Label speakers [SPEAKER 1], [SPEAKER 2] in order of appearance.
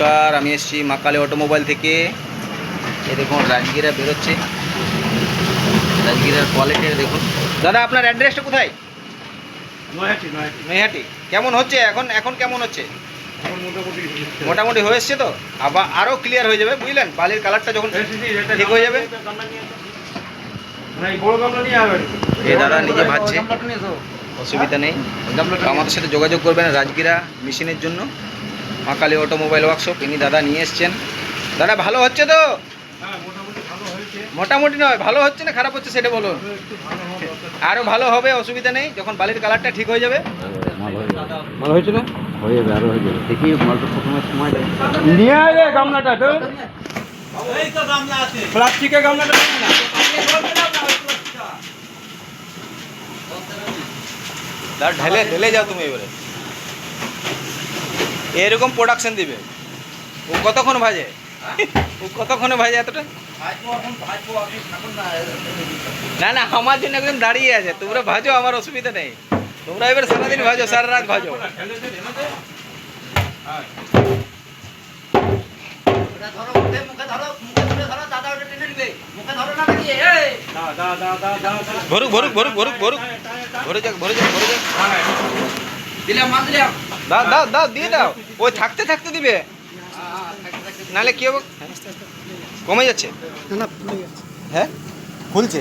[SPEAKER 1] নমস্কার, আমি এসেছি মা কালী অটোমোবাইল থেকে। এই দেখুন রাজগীরা বেরোচ্ছে, রাজগীরার কোয়ালিটি দেখুন। দাদা আপনার অ্যাড্রেসটা কোথায়? নৈহাটি। কেমন হচ্ছে এখন? এখন কেমন হচ্ছে? মোটামুটি হয়ে এসছে তো, আবার আরও ক্লিয়ার হয়ে যাবে, বুঝলেন? বালির কালারটা যখন ঠিক হয়ে যাবে। এই দাদা নিজে ভাজছে, অসুবিধা নেই। আমাদের সাথে যোগাযোগ করবেন রাজগীরা মেশিনের জন্য। মা কালী অটোমোবাইল ওয়ার্কশপ, ইনি দাদা নিয়ে এসছেন। দাদা ভালো হচ্ছে তো? মোটামুটি নয়, ভালো হচ্ছে না খারাপ হচ্ছে সেটা বলুন। আরও ভালো হবে, অসুবিধা নেই, যখন বালির কালারটা ঠিক হয়ে যাবে। ভালো হয়েছে না?
[SPEAKER 2] হয়ে যাবে, আরো হয়ে যাবে। দেখি মালটা প্রথমে সময় দেয়।
[SPEAKER 3] নিয়ে আয় গামলাটা তো, প্লাস্টিকের গামলাটা
[SPEAKER 1] দাদা ঢেলে ঢেলে যাও তুমি এবারে। এরকম প্রোডাকশন দিবে। ও কতক্ষণ ভাজে? ও কতক্ষণে ভাজে এতটা? না না, আমার জন্য একদম দাঁড়িয়ে আছে। তোমরা ভাজো, আমার অসুবিধা নেই। তোমরা এবার সারাদিন ভাজো, সারা রাত ভাজো। ভরুক ভরুক ভরুক ভরুক ভরুক, ভরে যাক ভরে যাক ভরে যাক। দাও দাও দাও, দিয়ে দাও। ওই থাকতে থাকতে দিবে, নাহলে কি হবে? কমে যাচ্ছে। হ্যাঁ, খুলছে।